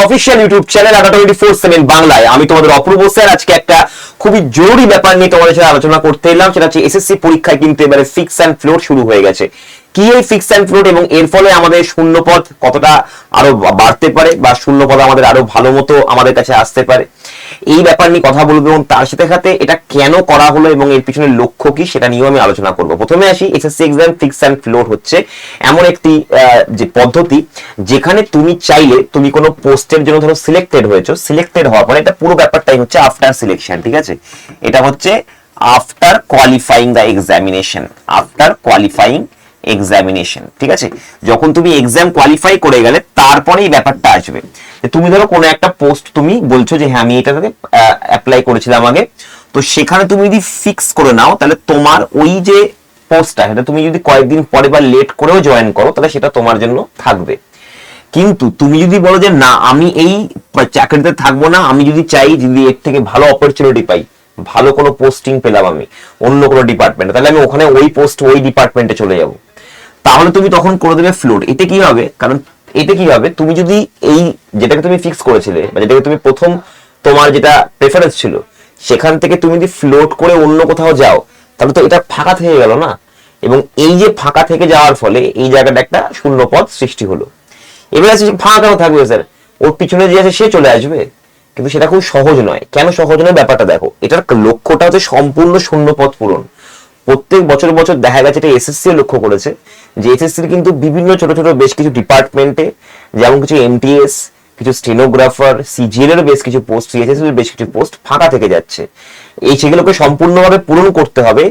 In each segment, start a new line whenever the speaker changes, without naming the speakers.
Official YouTube channel আড্ডা 24/7 বাংলায়। আমি তোমাদের অপূর্ব স্যার। আজকে একটা খুবই জরুরি ব্যাপার নিয়ে তোমাদের সাথে আলোচনা করতে এলাম। সেটা হচ্ছে এসএসসি পরীক্ষায় কিন্তু এবারে ফিক্স অ্যান্ড ফ্লোট শুরু হয়ে গেছে। কি এই ফিক্স অ্যান্ড ফ্লোট এবং এর ফলে আমাদের শূন্যপদ কতটা আরো বাড়তে পারে বা শূন্যপদ আমাদের আরো ভালো মতো আমাদের কাছে আসতে পারে, এই ব্যাপার নিয়ে কথা বলবো এবং তার সাথে সাথে এটা কেন করা হলো এবং এর পিছনে লক্ষ্য কি সেটা নিয়েও আমি আলোচনা করব। প্রথমে আসি, SSC exam fix and float হচ্ছে এমন একটি যে পদ্ধতি যেখানে তুমি চাইলে তুমি কোনো পোস্টের জন্য ধরো সিলেক্টেড হয়েছো, সিলেক্টেড হওয়ার পরে এটা পুরো ব্যাপারটাই হচ্ছে আফটার সিলেকশন, ঠিক আছে? এটা হচ্ছে after qualifying the examination, after qualifying examination, ঠিক আছে? যখন তুমি এক্সাম কোয়ালিফাই করে গেলে তারপরে এই ব্যাপারটা আসবে। তুমি ধরো কোনো একটা পোস্ট তুমি বলছো যে হ্যাঁ আমি এটাতে অ্যাপ্লাই করেছিলাম আগে, তো সেখানে তুমি যদি ফিক্স করে নাও তাহলে তোমার ওই যে পোস্টটা সেটা তুমি যদি কয়েকদিন পরে বা লেট করেও জয়েন করো তাহলে সেটা তোমার জন্য থাকবে। কিন্তু তুমি যদি বলো যে না আমি এই চাকরিতে থাকবো না, আমি যদি চাই যদি এর থেকে ভালো অপরচুনিটি পাই, ভালো কোনো পোস্টিং পেলাম আমি অন্য কোনো ডিপার্টমেন্টে, তাহলে আমি ওখানে ওই পোস্ট ওই ডিপার্টমেন্টে চলে যাব, তাহলে তুমি তখন করে দেবে ফ্লোট। এতে কি হবে, কারণ এতে কি হবে, তুমি যদি এই যেটাকে তুমি ফিক্স করেছিলে বা যেটাকে তুমি প্রথম তোমার যেটা প্রেফারেন্স ছিল সেখান থেকে তুমি যদি ফ্লোট করে অন্য কোথাও যাও তাহলে তো এটা ফাঁকা থেকে গেল না। এবং এই যে ফাঁকা থেকে যাওয়ার ফলে এই জায়গাটা একটা শূন্য পদ সৃষ্টি হলো। এবার আছে ফাঁকা কেন থাকবে স্যার, ওর পিছনে যে আছে সে চলে আসবে, কিন্তু সেটা খুব সহজ নয়। কেন সহজ নয় ব্যাপারটা দেখো, এটার লক্ষ্যটা হচ্ছে সম্পূর্ণ শূন্য পদ পূরণ। প্রত্যেক বছর বছর দেখা গেছে, এটা এসএসসি লক্ষ্য করেছে যে এসএসসির কিন্তু বিভিন্ন ছোট ছোট বেশ কিছু ডিপার্টমেন্টে, যেমন কিছু এমটিএস, কিছু স্টেনোগ্রাফার, সিজিএল এর বেশ কিছু পোস্ট, সিএসএস এর বেশ কিছু পোস্ট ফাঁকা থেকে যাচ্ছে। এই সেগুলোকে সম্পূর্ণভাবে পূরণ করতে হবে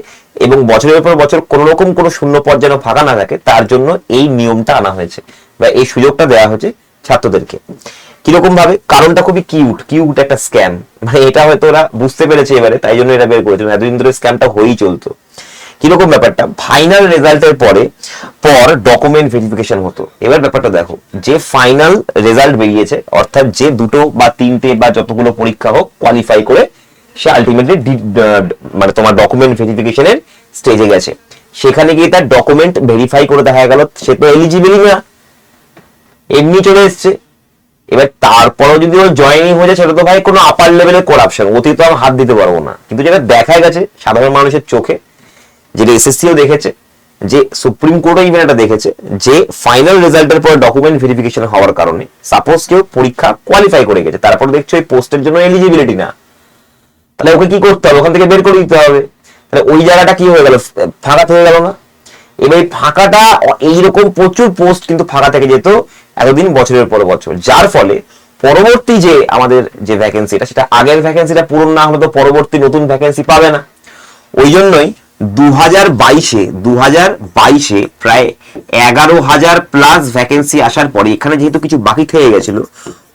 এবং বছরের পর বছর কোনো রকম কোনো শূন্য পদ যেন ফাঁকা না থাকে, তার জন্য এই নিয়মটা আনা হয়েছে বা এই সুযোগটা দেওয়া হয়েছে ছাত্রদেরকে। কিরকম ভাবে, কারণটা খুবই কিউট একটা স্ক্যাম, মানে এটা হয়তো ওরা বুঝতে পেরেছে এবারে, তাই জন্য এটা বের করেছে। এতদিন ধরে স্ক্যামটা হয়েই চলতো। কিরকম ব্যাপারটা, ফাইনাল রেজাল্টের পর ডকুমেন্ট ভেরিফিকেশন হতো। এবার ব্যাপারটা দেখো, যে ফাইনাল রেজাল্ট বেরিয়েছে, অর্থাৎ যে দুটো বা তিনটে বা যতগুলো পরীক্ষা হোক কোয়ালিফাই করে সে আলটিমেটলি মানে তোমার ডকুমেন্ট ভেরিফিকেশনের স্টেজে গেছে, সেখানে গিয়ে তার ডকুমেন্ট ভেরিফাই করে দেখা গেল সে তো এলিজিবলই না, এমনি চলে এসছে। এবার তারপরেও যদি ওর জয়েনিং হয়ে যায় সেটা তো ভাই কোনো আপার লেভেলের করাপশন, অতি তো আমি হাত দিতে পারবো না। কিন্তু যেটা দেখা গেছে সাধারণ মানুষের চোখে, যেটা এসএসসিও দেখেছে, যে সুপ্রিম কোর্টও ইভেন এটা দেখেছে, যে ফাইনাল রেজাল্টের পর ডকুমেন্ট ভেরিফিকেশন হওয়ার কারণে সাপোজ কেউ পরীক্ষা কোয়ালিফাই করে গেছে, তারপর দেখছো এই পোস্টের জন্য এলিজিবিলিটি না, তাহলে ওকে কি করতে হবে, ওখান থেকে বের করে দিতে হবে। তাহলে ওই জায়গাটা কি হয়ে গেল, ফাঁকা থেকে গেল না? এবার এই ফাঁকাটা, এইরকম প্রচুর পোস্ট কিন্তু ফাঁকা থেকে যেত এতদিন বছরের পর বছর, যার ফলে পরবর্তী যে আমাদের যে ভ্যাকেন্সিটা, সেটা আগের ভ্যাকেন্সিটা পূরণ না হলে তো পরবর্তী নতুন ভ্যাকেন্সি পাবে না। ওই জন্যই 2022-এ প্রায় 11,000 প্লাস ভ্যাকেন্সি আসার পরে এখানে যেহেতু কিছু বাকি থেকে গেছিল,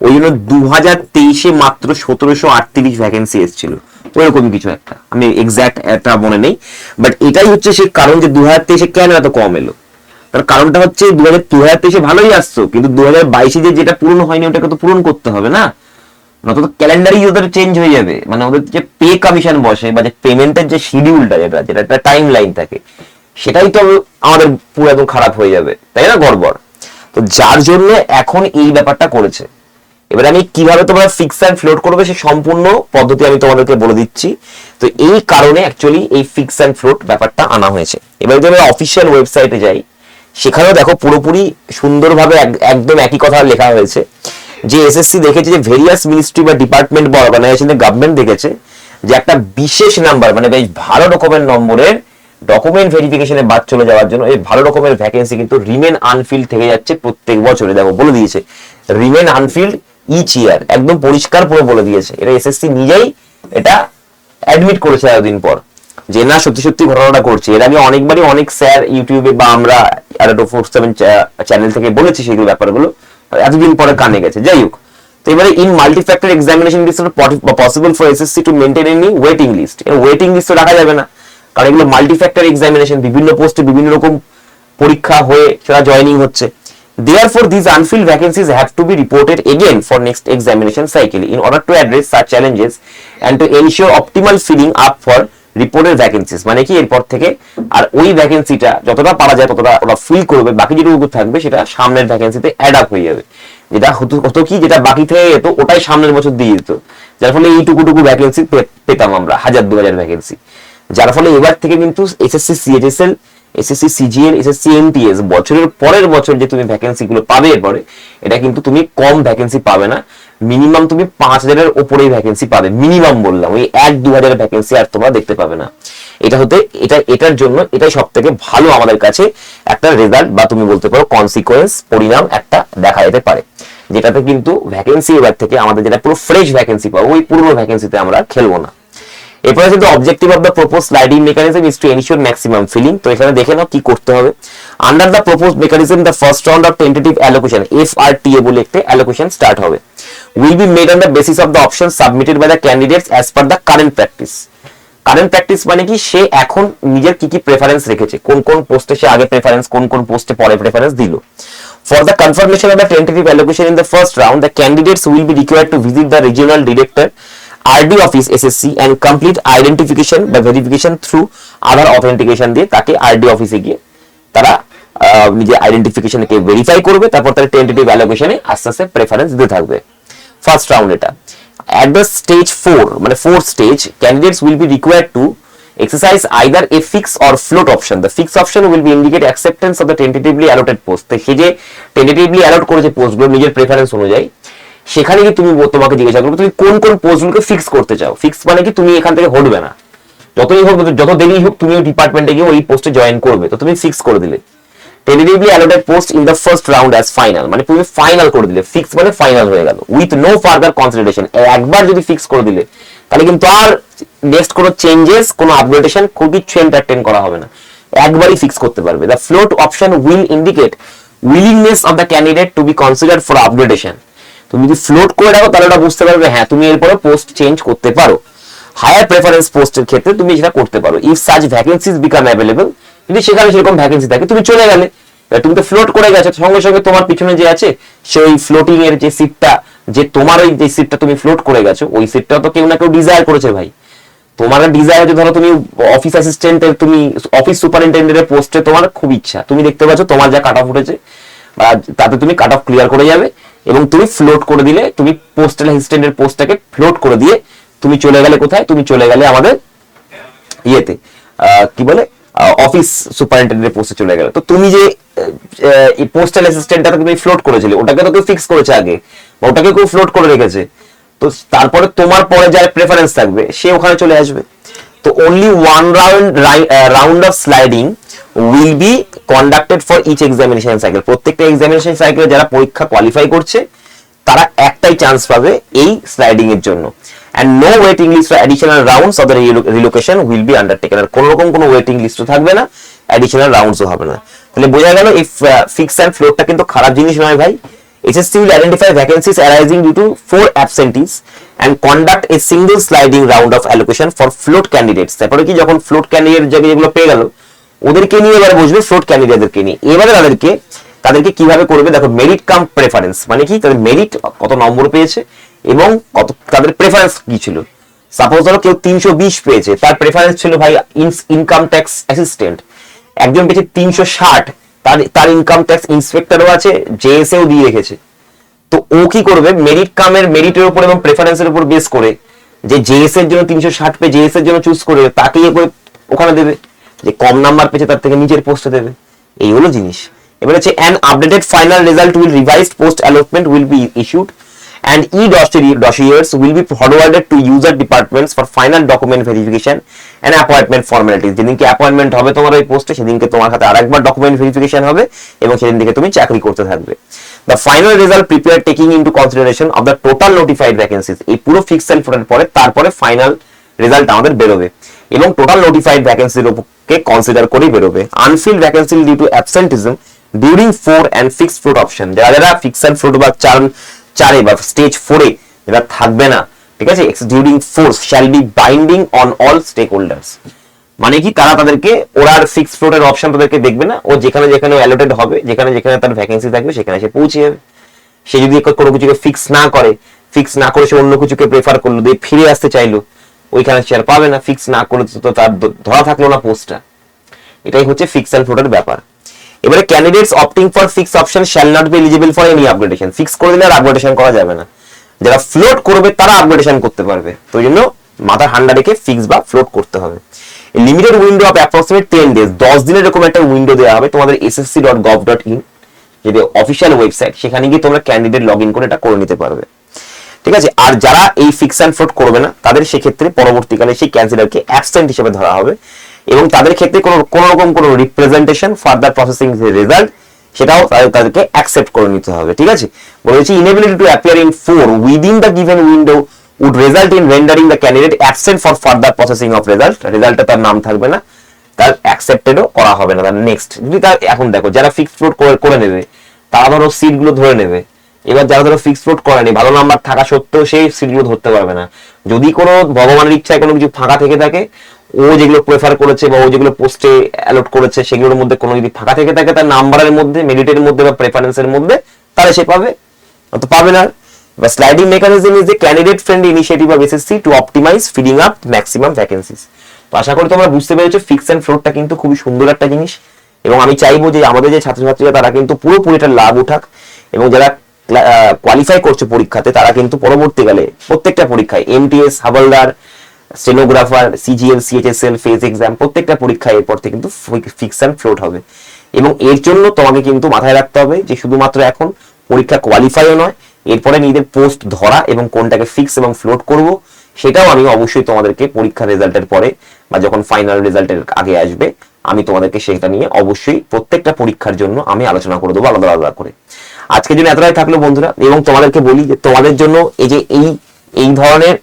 ওই জন্য 2023-এ মাত্র 1738 ভ্যাকেন্সি এসেছিল, ওইরকম কিছু একটা, আমি এক্সাক্ট একটা মনে নেই। বাট এটাই হচ্ছে সেই কারণ যে 2023-এ কেন এত কম এলো। তার কারণটা হচ্ছে 2023-এ ভালোই আসতো, কিন্তু 2022-এ যেটা পূরণ হয়নি ওটাকে তো পূরণ করতে হবে না, নয়তো ক্যালেন্ডারই ওদের চেঞ্জ হয়ে যাবে। মানে ওদের যে পে কমিশন বসে বা যে পেমেন্টের যে শিডিউলটা, যেটা একটা টাইম লাইন থাকে, সেটাই তো আমাদের পুরো একদম খারাপ হয়ে যাবে, তাই না, গড়বড়। তো যার জন্য এখন এই ব্যাপারটা করেছে। এবার আমি কিভাবে তোমরা ফিক্স অ্যান্ড ফ্লোট করবে সে সম্পূর্ণ পদ্ধতি আমি তোমাদেরকে বলে দিচ্ছি। তো এই কারণে অ্যাকচুয়ালি এই ফিক্স অ্যান্ড ফ্লোট ব্যাপারটা আনা হয়েছে। এবার যদি আমরা অফিসিয়াল ওয়েবসাইটে যাই, সেখানেও দেখো পুরোপুরি সুন্দরভাবে একদম একই কথা লেখা হয়েছে যে এসএসসি দেখেছে যে ভেরিয়াস মিনিস্ট্রি বা ডিপার্টমেন্ট বা অর্গানাইজেশন গভর্নমেন্ট দেখেছে যে একটা বিশেষ নাম্বার, মানে বেশ ভালো রকমের নম্বরের ডকুমেন্ট ভেরিফিকেশনে বাদ চলে যাওয়ার জন্য এই ভালো রকমের ভ্যাকেন্সি কিন্তু রিমেন আনফিল্ড থেকে যাচ্ছে প্রত্যেক বছরে। দেখো বলে দিয়েছে রিমেন আনফিল্ড ইচ ইয়ার, একদম পরিষ্কার পুরো বলে দিয়েছে। এটা এসএসসি নিজেই এটা অ্যাডমিট করেছে এতদিন পর যে না সত্যি সত্যি ঘটনাটা করছে। এর আগে অনেকবারই অনেক স্যার ইউটিউবে বা আমরা আড্ডা 24/7 চ্যানেল থেকে বলেছি সেগুলো ব্যাপারগুলো, এতদিন পরে কানে গেছে। যাই হোক, তো এবারে in multi factor examination it is possible for SSC to maintain any waiting list. এর ওয়েটিং লিস্ট তো রাখা যাবে না, কারণ এগুলো মাল্টি ফ্যাক্টর এক্সামিনেশন, বিভিন্ন পোস্টে বিভিন্ন রকম পরীক্ষা হয়ে সেটা জয়েনিং হচ্ছে। Therefore, these unfilled vacancies have to be reported again for next examination cycle in order to address such challenges and to ensure optimal filling up for reported vacancies. মানে কি, এরপর থেকে আর ওই ভ্যাকেন্সিটা যতটা পারা যায় ততটা ওরা ফিল করবে, বাকি যেটুকু থাকবে সেটা সামনের ভ্যাকেন্সিতে অ্যাড আপ হয়ে যাবে। যেটা হতো কি, যেটা বাকি থেকে যেত ওটাই সামনের বছর দিয়ে যেত, যার ফলে এইটুকু ভ্যাকেন্সি পেতাম আমরা 1000-2000 ভ্যাকেন্সি। যার ফলে এবার থেকে কিন্তু SSC CHSL, SSC CGL, SSC MTS বছরের পরের বছর যে তুমি ভ্যাকেন্সি গুলো পাবে এরপরে, এটা কিন্তু তুমি কম ভ্যাকেন্সি পাবে না, মিনিমাম তুমি 5000-এর ওপরেই ভ্যাকেন্সি পাবে, মিনিমাম বললাম, ওই 1-2000 ভ্যাকেন্সি আর তোমরা দেখতে পাবে না। এটার জন্য এটাই সব থেকে ভালো আমাদের কাছে একটা রেজাল্ট বা তুমি বলতে পারো কনসিকোয়েন্স, পরিণাম একটা দেখা যেতে পারে, যেটাতে কিন্তু ভ্যাকেন্সি এবার থেকে আমাদের যেটা পুরো ফ্রেশ ভ্যাকেন্সি পাবো, ওই পুরনো ভ্যাকেন্সিতে আমরা খেলবো না। এরপরে কিন্তু objective of the propose sliding mechanism is to ensure maximum filling. তো এখানে দেখে নাও কি করতে হবে। Under the propose mechanism the first round of tentative allocation, FRTA বলে একটা অ্যালোকেশন স্টার্ট হবে, will be made on the basis of the option submitted by the candidates as per the current practice. Current practice মানে কি, সে এখন নিজের কি কি preference রেখেছে, কোন কোন পোস্টে সে আগে প্রেফারেন্স, কোন কোন পোস্টে পরে প্রেফারেন্স দিল। For the confirmation of the tentative allocation in the first round, the candidates will be required to visit the regional director RD office SSC and complete identification by verification through Aadhaar authentication দিয়ে তাকে RD অফিসে গিয়ে তারা নিজের আইডেন্টিফিকেশনকে verify করবে, তারপর তারা tentative অ্যালোকেশনে আস্তে আস্তে প্রেফারেন্স দিতে থাকবে। ফার্স্ট রাউন্ড এটা। At the stage 4 মানে fourth stage, candidates will be required to exercise either a fix or float option. The fix option will be indicate acceptance of the tentatively allotted post. তো সে যে tentatively a lot করেছে পোস্টগুলো নিজের preference অনুযায়ী, সেখানে কি তুমি তোমাকে জিজ্ঞাসা করবে তুমি কোন কোন পোস্টগুলোকে ফিক্স করতে চাও। ফিক্স মানে কি, তুমি এখান থেকে হটবে না, যতই হোক, যত দেরি হোক, তুমি ওই ডিপার্টমেন্টে গিয়ে ওই পোস্টে জয়েন করবে, তো তুমি ফিক্স করে দিলে। Tentatively allotted post in the first round as final, মানে তুমি ফাইনাল করে দিলে, ফিক্স মানে ফাইনাল হয়ে গেল, উইথ নো ফার্দার কনসিডারেশন। একবার যদি ফিক্স করে দিলে তাহলে কিন্তু আর নেক্সট কোনো চেঞ্জেস, কোনো আপগ্রেডেশন, খুব কিছু এন্টারটেইন করা হবে না, একবারই ফিক্স করতে পারবে। The float option will indicate willingness of the candidate to be considered for upgradation. তুমি যদি ফ্লোট করে রাখো তাহলে ওটা বুঝতে পারবে হ্যাঁ তুমি এরপরে পোস্ট চেঞ্জ করতে পারো, হায়ার প্রেফারেন্স পোস্টের ক্ষেত্রে তুমি সেটা করতে পারো। If such vacancies become available, যদি সেখানে সেরকম ভ্যাকেন্সি থাকে তুমি চলে গেলে, তুমি তো ফ্লোট করে গেছো, সঙ্গে সঙ্গে তোমার পিছনে যে আছে সেই ফ্লোটিং এর যে সিটটা, যে তোমার ওই যে সিটটা তুমি ফ্লোট করে গেছো, ওই সিটটা তো কেউ না কেউ ডিজায়ার করেছে ভাই। তোমার ডিজায়ার হচ্ছে, ধরো তুমি অফিস অ্যাসিস্ট্যান্টের, তুমি অফিস সুপারিনটেন্ডেন্টের পোস্টে তোমার খুব ইচ্ছা, তুমি দেখতে পাচ্ছ তোমার যা কাট অফ উঠেছে বা তাতে তুমি কাট অফ ক্লিয়ার করে যাবে, এবং তুমি ফ্লোট করে দিলে, তুমি পোস্টাল অ্যাসিস্ট্যান্টের পোস্টটাকে ফ্লোট করে দিয়ে তুমি চলে গেলে কোথায়, তুমি চলে গেলে আমাদের ইয়েতে কি বলে অফিস সুপারিনটেন্ডেন্টের পোস্টে চলে গেলে। তো তুমি যে পোস্টাল অ্যাসিস্ট্যান্টটা তুমি ফ্লোট করেছিলে, ওটাকে তো কেউ ফিক্স করেছে আগে, বা ওটাকে কেউ ফ্লোট করে রেখেছে, তো তারপরে তোমার পরে যার প্রেফারেন্স থাকবে সে ওখানে চলে আসবে। তো only one round of sliding will be conducted for each examination cycle. প্রত্যেকটা এক্সামিনেশন সাইকেলে যারা পরীক্ষা কোয়ালিফাই করছে তারা একটাই চান্স পাবে এই স্লাইডিং এর জন্য। and no waiting list or additional rounds of the relocation will be undertaken। আর কোন রকম কোনো ওয়েটিং লিস্টও থাকবে না, অ্যাডিশনাল রাউন্ডসও হবে না। তাহলে বোঝা গেল এই ফিক্স এন্ড ফ্লোটটা কিন্তু খারাপ জিনিস নয় ভাই। HSC will identify vacancies arising due to 4 absentees and conduct a single sliding round of allocation for float candidates। তারপরে কি, যখন ফ্লোট ক্যান্ডিডেট যেগুলো পেয়ে গেল ওদেরকে নিয়ে এবার বসবে ফ্লোট ক্যান্ডিডেটদেরকে নিয়ে। এবারে তাদেরকে কিভাবে করবে দেখো, মেরিট কাম প্রেফারেন্স, মানে কি তাদের মেরিট কত নম্বর পেয়েছে এবং কত তাদের প্রেফারেন্স কি ছিল। সাপোজ ধরো কেউ 320 পেয়েছে, তার প্রেফারেন্স ছিল ভাই ইনকাম ট্যাক্স অ্যাসিস্ট্যান্ট, একজন পেয়েছে 360, তার ইনকাম ট্যাক্স ইন্সপেক্টরও আছে, জেএসএও দিয়ে রেখেছে। তো ও কি করবে, মেরিট কামের মেরিটের উপর এবং প্রেফারেন্সের উপর বেস করে যে জেএস এর জন্য 360 পেয়ে জেএস এর জন্য চুজ করে তাকে ওখানে দেবে, যে কম নাম্বার পেয়েছে তার থেকে নিচের পোস্টে দেবে। এই হলো জিনিস। এবার হচ্ছে an updated final result will revised post allotment will be issued and e-dossiers will be forwarded to user departments for final document verification and appointment formalities। যেদিনকে অ্যাপয়েন্টমেন্ট হবে তোমার ওই পোস্টে সেদিনকে তোমার হাতে আরেকবার ডকুমেন্ট ভেরিফিকেশন হবে এবং সেদিন থেকে তুমি চাকরি করতে থাকবে। The final result prepared taking into consideration of the total notified vacancies। এই পুরো ফিক্স এন্ড ফ্লোটের পরে তারপরে ফাইনাল রেজাল্ট আমাদের বেরোবে এবং টোটাল নোটিফাইড ভ্যাকেন্সির উপরকে কনসিডার করেই বেরোবে। Unfilled vacancy due to absenteeism during 4 and fixed float option, যারা ফিক্স এন্ড ফ্লোট বা চারে বা স্টেজ 4 এ যারা থাকবে না, ঠিক আছে, during 4 shall be binding on all stakeholders. মানে কি, তারা তাদেরকে ওরা ফিক্স ফ্লোটের অপশন তাদেরকে দেখবে না, ও যেখানে যেখানে অ্যালোটেড হবে, যেখানে যেখানে তার ভ্যাকেন্সি থাকবে সেখানে সে পৌঁছে যাবে। সে যদি কোনো কিছুকে ফিক্স না করে সে অন্য কিছুকে প্রেফার করলো, দিয়ে ফিরে আসতে চাইলো, ওইখানে সে আর পাবে না। ফিক্স না করলে তো তার ধরা থাকলো না পোস্টটা। এটাই হচ্ছে ফিক্স এন্ড ফ্লোটের ব্যাপার। এবারে candidates opting for fix option shall not be eligible for any upgradation. Fix করে দিলে আর আপগ্রেডেশন করা যাবে না, যারা ফ্লোট করবে তারা আপগ্রেডেশন করতে পারবে। তো ওই জন্য মাথার ঠান্ডা রেখে ফিক্স বা ফ্লোট করতে হবে। Limited window of approximate 10 days, 10 দিনের এরকম একটা উইন্ডো দেওয়া হবে তোমাদের ssc.gov.in যেটা অফিসিয়াল ওয়েবসাইট, সেখানে গিয়ে তোমরা ক্যান্ডিডেট লগ ইন করে এটা করে নিতে পারবে, ঠিক আছে। আর যারা এই ফিক্স অ্যান্ড ফ্লোট করবে না তাদের সেক্ষেত্রে পরবর্তীকালে সেই ক্যান্সিলারকে অ্যাবসেন্ট হিসেবে ধরা হবে এবং তাদের ক্ষেত্রে কোনো রকম কোনো রিপ্রেজেন্টেশন ফার্দার প্রসেসিং রেজাল্ট সেটাও তাদেরকে অ্যাকসেপ্ট করে নিতে হবে, ঠিক আছে। বলেছি inability to appear in 4 within the given window would result in rendering the candidate absent for further processing of result। রেজাল্টে তার নাম থাকবে না, তার অ্যাকসেপ্টেডও করা হবে না। তার নেক্সট যদি তার এখন দেখো যারা ফিক্সড ফ্লোট করে নেবে তারা ধরো সিটগুলো ধরে নেবে। এবার যারা ধরো ফিক্সড ফ্লোট করেনি, ভালো নাম্বার থাকা সত্ত্বেও সেই সিটগুলো ধরতে পারবে না। যদি কোনো ভগবানের ইচ্ছায় কোনো কিছু ফাঁকা থেকে থাকে, ও যেগুলো প্রেফার করেছে বা ও যেগুলো পোস্টে অ্যালট করেছে সেগুলোর মধ্যে কোনো যদি ফাঁকা থেকে থাকে তার নাম্বারের মধ্যে, মেরিটের মধ্যে বা প্রেফারেন্সের মধ্যে, তাহলে সে পাবে, তো পাবে না। The sliding mechanism is a candidate friendly initiative of SSC to optimize filling up maximum vacancies। তো আশা করি তোমরা বুঝতে পেরেছো ফিক্স এন্ড ফ্লোটটা কিন্তু খুবই সুন্দর একটা জিনিস এবং আমি চাইবো যে আমাদের যে ছাত্রছাত্রীরা তারা কিন্তু পুরোপুরি এটার লাভ উঠাক এবং যারা কোয়ালিফাই করছে পরীক্ষাতে তারা কিন্তু পরবর্তীকালে প্রত্যেকটা পরীক্ষায় MTS, havildar, stenographer, CGL, CHSL, phase exam প্রত্যেকটা পরীক্ষায় এরপর থেকে কিন্তু ফিক্স এন্ড ফ্লোট হবে এবং এর জন্য তোমাকে কিন্তু মাথায় রাখতে হবে যে শুধুমাত্র এখন পরীক্ষা কোয়ালিফাইও নয়, এরপরে নিজেদের পোস্ট ধরা এবং কোনটাকে ফিক্স এবং ফ্লোট করব সেটাও আমি অবশ্যই তোমাদেরকে পরীক্ষার রেজাল্টের পরে বা যখন ফাইনাল রেজাল্টের আগে আসবে আমি তোমাদেরকে সেটা নিয়ে অবশ্যই প্রত্যেকটা পরীক্ষার জন্য আমি আলোচনা করে দেবো আলাদা আলাদা করে। আজকের জন্য এতটাই থাকলো বন্ধুরা এবং তোমাদেরকে বলি যে তোমাদের জন্য এই যে এই ধরনের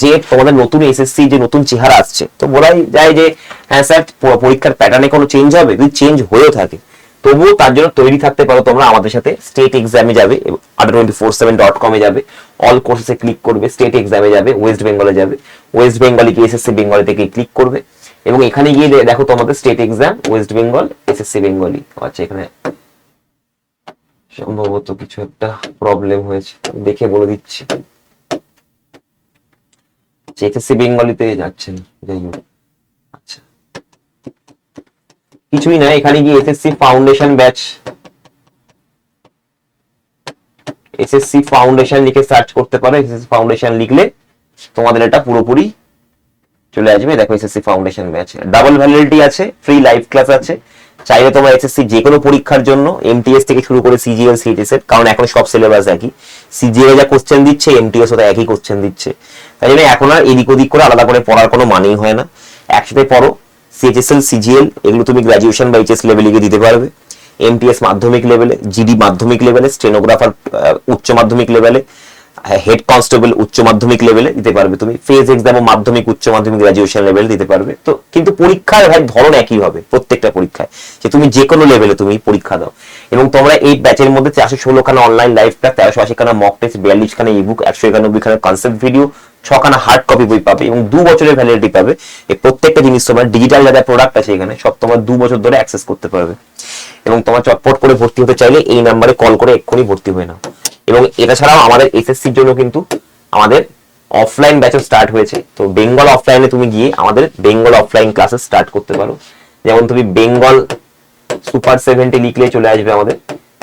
যে তোমাদের নতুন এসএসসি যে নতুন চেহারা আসছে, তো বলাই যায় যে হ্যাঁ স্যার পরীক্ষার প্যাটার্নে কোনো চেঞ্জ হবে, যদি চেঞ্জ হয়েও থাকে তবুও তার জন্য তৈরি থাকতে পারো তোমরা আমাদের সাথে। স্টেট এক্সামে যাবে ada247.com এ যাবে, অল কোর্সেসে ক্লিক করবে, স্টেট এক্সামে যাবে, ওয়েস্ট বেঙ্গলে যাবে, ওয়েস্ট বেঙ্গলে গিয়ে এসএসসি বেঙ্গলি থেকে ক্লিক করবে এবং এখানে গিয়ে দেখো তোমাদের state exam West Bengal, SSC Bengali. আচ্ছা এখানে সম্ভবত কিছু একটা প্রবলেম হয়েছে, দেখে বলে দিচ্ছি। এসএসসি বেঙ্গলিতে যাচ্ছে না, যাই হোক আচ্ছা কিছুই না, এখানে গিয়ে SSC foundation batch, SSC foundation লিখে সার্চ করতে পারো। এসএসসি ফাউন্ডেশন লিখলে তোমাদের এটা পুরোপুরি চলে আসবে। দেখো SSC foundation batch, double validity আছে, ফ্রি লাইভ ক্লাস আছে। চাইলে তোমরা এসএসসি যে কোনো পরীক্ষার জন্য এমটিএস থেকে শুরু করে সিজিএল, সিএইচএসএল, কারণ এখন সব সিলেবাস একই, সিজিএল যা কোশ্চেন দিচ্ছে এমটিএস ওটা একই কোশ্চেন দিচ্ছে, তাই জন্য এখন আর এদিক ওদিক করে আলাদা করে পড়ার কোনো মানেই হয় না, একসাথে পড়ো। সিএইচএসএল, সিজিএল এগুলো তুমি গ্রাজুয়েশন বা এইচএস লেভেলে গিয়ে দিতে পারবে, এমটিএস মাধ্যমিক লেভেলে, জিডি মাধ্যমিক লেভেলে, স্টেনোগ্রাফার উচ্চ মাধ্যমিক লেভেলে, হেড কনস্টেবল উচ্চ মাধ্যমিক লেভেলে দিতে পারবে তুমি, ফেজ এক্সামও মাধ্যমিক, উচ্চ মাধ্যমিক, গ্রাজুয়েশন লেভেলে দিতে পারবে। তো কিন্তু পরীক্ষার ভাই ধরন একই হবে প্রত্যেকটা পরীক্ষায়, যে তুমি যে কোনো লেভেলে তুমি পরীক্ষা দাও। এবং তোমরা এই ব্যাচের মধ্যে 416 খানা অনলাইন লাইভ ক্লাস, 1380 খানা মক টেস্ট, 42 খানা ইবুক, 191 খানা কনসেপ্ট ভিডিও, 6 খানা হার্ড কপি বই পাবে এবং 2 বছরের ভ্যালিডিটি পাবে। এই প্রত্যেকটা জিনিস তোমার ডিজিটাল যা প্রোডাক্ট আছে এখানে সব তোমার 2 বছর ধরে অ্যাক্সেস করতে পারবে। এবং তোমার চটপট করে ভর্তি হতে চাইলে এই নাম্বারে কল করে এক্ষুনি ভর্তি হয়ে নাও। এবং এটা ছাড়াও আমাদের এসএসসির জন্য কিন্তু আমাদের অফলাইন ব্যাচও স্টার্ট হয়েছে। তো বেঙ্গল অফলাইনে তুমি গিয়ে আমাদের বেঙ্গল অফলাইন ক্লাসেস স্টার্ট করতে পারো। যেমন তুমি বেঙ্গল সুপার 70 লিখলে চলে আসবে আমাদের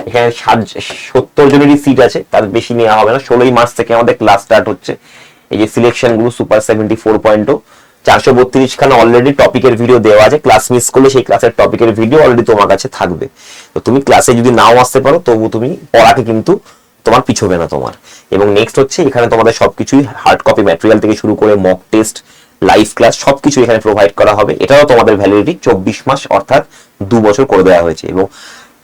এখানে 70 জনেরই সিট আছে, তার বেশি নেওয়া হবে না। 16ই মার্চ থেকে আমাদের ক্লাস স্টার্ট হচ্ছে। এই যে সিলেকশন গুলো সুপার 70 4.0 432 খানা অলরেডি টপিকের ভিডিও দেওয়া আছে, ক্লাস মিস করলে সেই ক্লাসের টপিকের ভিডিও অলরেডি তোমার কাছে থাকবে। তো তুমি ক্লাসে যদি নাও আসতে পারো তবু তুমি পড়াকে কিন্তু তোমার পিছবে না তোমার। এবং নেক্সট হচ্ছে এখানে তোমাদের সবকিছুই হার্ড কপি ম্যাটেরিয়াল থেকে শুরু করে মক টেস্ট, লাইভ ক্লাস সবকিছু এখানে প্রোভাইড করা হবে। এটাও তোমাদের ভ্যালিডিটি 24 মাস অর্থাৎ 2 বছর করে দেওয়া হয়েছে। এবং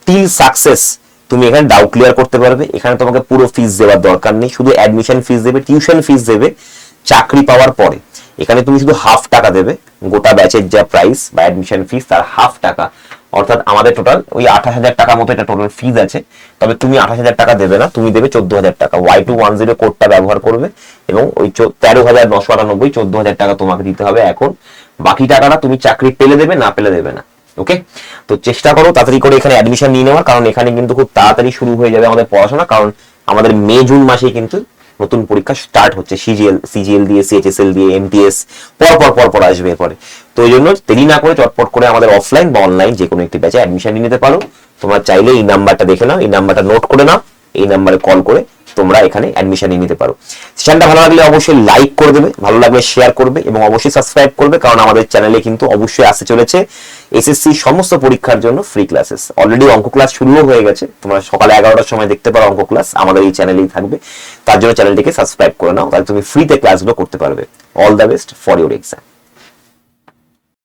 টিল সাকসেস তুমি এখানে ডাউট ক্লিয়ার করতে পারবে। এখানে তোমাকে পুরো ফিস দেওয়ার দরকার নেই, শুধু অ্যাডমিশন ফিস দেবে, টিউশন ফিস দেবে। চাকরি পাওয়ার পরে এখানে তুমি শুধু হাফ টাকা দেবে, গোটা ব্যাচের যা প্রাইস বা অ্যাডমিশন ফিস তার হাফ টাকা, অর্থাৎ আমাদের টোটাল ওই 28,000 টাকা মতো এটা টোটাল ফিজ আছে। তবে তুমি 28,000 টাকা দেবে না, তুমি দেবে 14,000 টাকা। Y210 কোডটা ব্যবহার করবে এবং ওই 13,998 14,000 টাকা তোমাকে দিতে হবে এখন। বাকি টাকাটা তুমি চাকরি পেলে দেবে, না পেলে দেবে না। ওকে, তো চেষ্টা করো তাড়াতাড়ি করে এখানে অ্যাডমিশন নিয়ে নেওয়ার, কারণ এখানে কিন্তু খুব তাড়াতাড়ি শুরু হয়ে যাবে আমাদের পড়াশোনা, কারণ আমাদের মে জুন মাসে কিন্তু নতুন পরীক্ষা স্টার্ট হচ্ছে। সিজিএল দিয়ে, সিএইচএসএল দিয়ে, এমটিএস পর আসবে এরপরে। তো এই জন্য দেরি না করে চটপট করে আমাদের অফলাইন বা অনলাইন যে কোনো একটি ব্যাচে অ্যাডমিশন নিয়ে নিতে পারো। তোমরা চাইলে এই নাম্বারটা দেখে নাও, এই নাম্বারটা নোট করে নাও, এই নাম্বারে কল করে তোমরা এখানে অ্যাডমিশন নিয়ে নিতে পারো। সেশনটা ভালো লাগলে অবশ্যই লাইক করে দেবে, ভালো লাগলে শেয়ার করবে এবং অবশ্যই সাবস্ক্রাইব করবে, কারণ আমাদের চ্যানেলে কিন্তু অবশ্যই আসতে চলেছে এসএসসি সমস্ত পরীক্ষার জন্য ফ্রি ক্লাসেস। অলরেডি অঙ্ক ক্লাস শুরুও হয়ে গেছে, তোমরা সকালে 11টার সময় দেখতে পারো অঙ্ক ক্লাস, আমাদের এই চ্যানেলেই থাকবে। তার জন্য চ্যানেলটিকে সাবস্ক্রাইব করে নাও, তাহলে তুমি ফ্রিতে ক্লাসগুলো করতে পারবে। All the best for your exam.